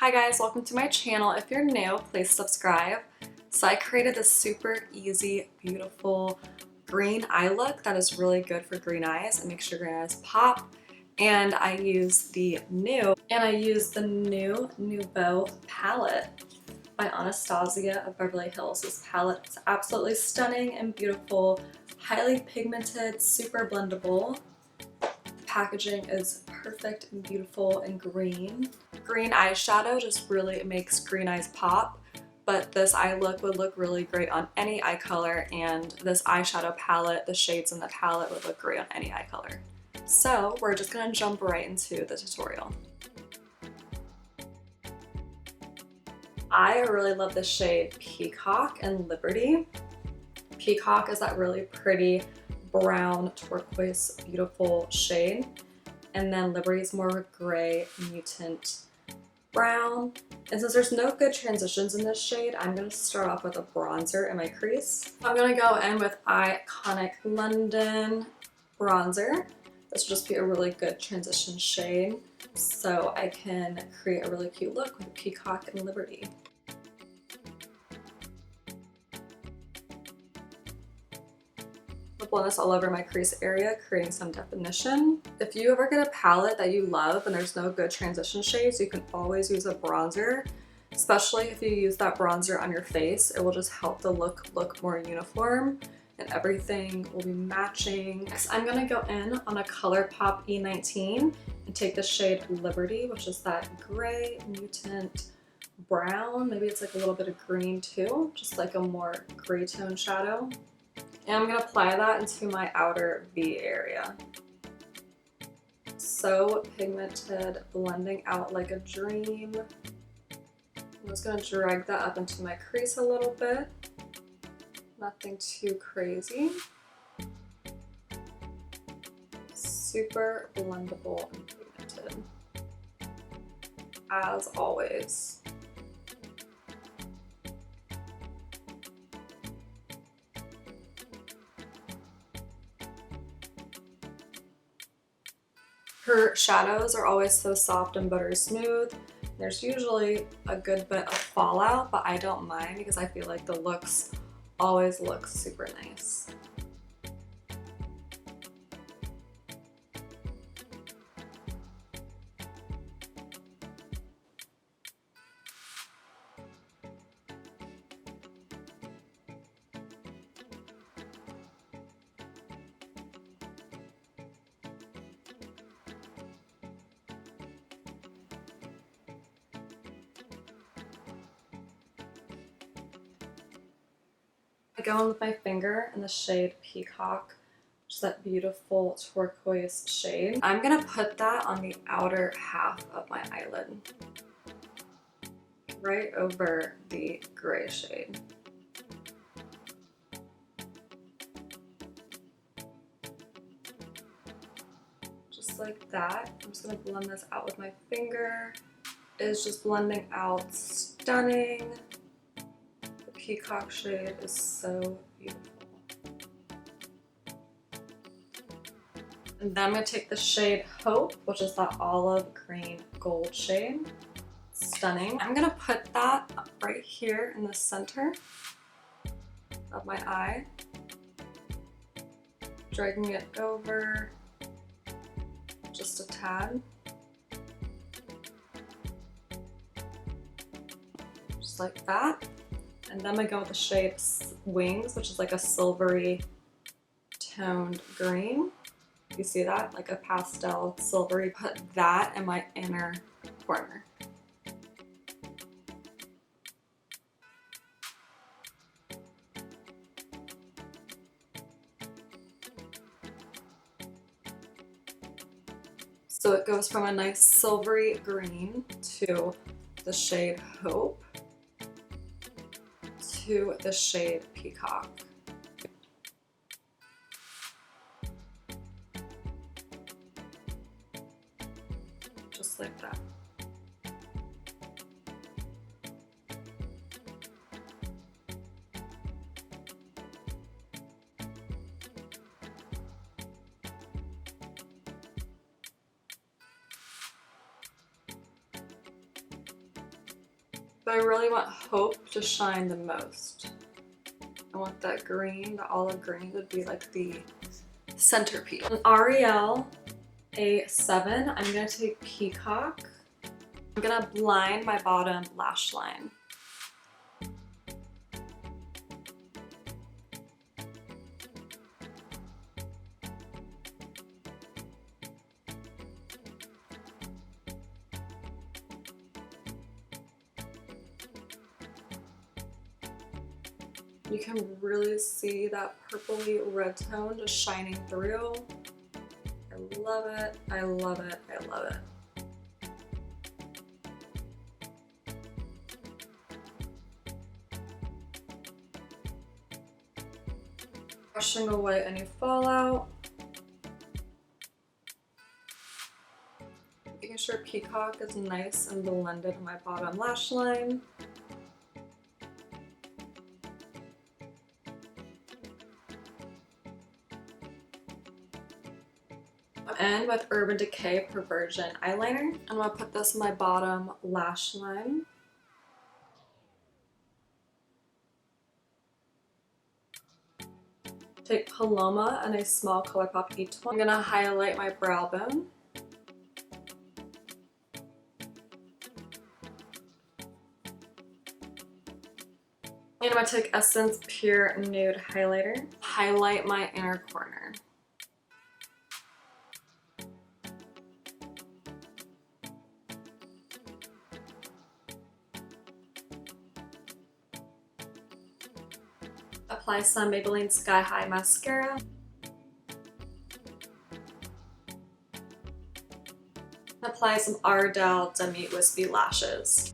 Hi guys, welcome to my channel. If you're new, please subscribe. So I created this super easy, beautiful green eye look that is really good for green eyes and makes your green eyes pop. And I use the Nouveau palette by Anastasia of Beverly Hills. This palette is absolutely stunning and beautiful, highly pigmented, super blendable. Packaging is perfect and beautiful and green. Green eyeshadow just really makes green eyes pop, but this eye look would look really great on any eye color, and this eyeshadow palette, the shades in the palette would look great on any eye color. So we're just gonna jump right into the tutorial. I really love the shade Peacock and Liberty. Peacock is that really pretty brown turquoise beautiful shade, and then Liberty is more of a gray mutant brown. And since there's no good transitions in this shade, I'm going to start off with a bronzer in my crease. I'm going to go in with Iconic London bronzer. This will just be a really good transition shade, so I can create a really cute look with Peacock and Liberty. Blend this all over my crease area, creating some definition. If you ever get a palette that you love and there's no good transition shades, you can always use a bronzer, especially if you use that bronzer on your face. It will just help the look more uniform and everything will be matching. Next, I'm gonna go in on a Colourpop E19 and take the shade Liberty, which is that gray mutant brown. Maybe it's like a little bit of green too, just like a more gray tone shadow. And I'm going to apply that into my outer V area. So pigmented, blending out like a dream. I'm just going to drag that up into my crease a little bit. Nothing too crazy. Super blendable and pigmented, as always. Her shadows are always so soft and buttery smooth. There's usually a good bit of fallout, but I don't mind because I feel like the looks always look super nice. I go in with my finger in the shade Peacock, which is that beautiful turquoise shade. I'm gonna put that on the outer half of my eyelid, right over the gray shade. Just like that. I'm just gonna blend this out with my finger. It is just blending out stunning. Peacock shade is so beautiful. And then I'm going to take the shade Hope, which is that olive green gold shade. Stunning. I'm going to put that right here in the center of my eye. Dragging it over just a tad. Just like that. And then I go with the shade Wings, which is like a silvery toned green. You see that? Like a pastel silvery. Put that in my inner corner. So it goes from a nice silvery green to the shade Hope to the shade Peacock. Just like that. But I really want Hope to shine the most. I want that green, the olive green would be like the centerpiece. An Ariel A7, I'm gonna take Peacock. I'm gonna blind my bottom lash line. You can really see that purpley red tone just shining through. I love it, I love it, I love it. Brushing away any fallout. Making sure Peacock is nice and blended in my bottom lash line. And with Urban Decay Perversion eyeliner, I'm gonna put this in my bottom lash line. Take Paloma and a small Colourpop E20. I'm gonna highlight my brow bone. And I'm gonna take Essence Pure Nude Highlighter, highlight my inner corner. Apply some Maybelline Sky High Mascara. Apply some Ardel Demi Wispie lashes.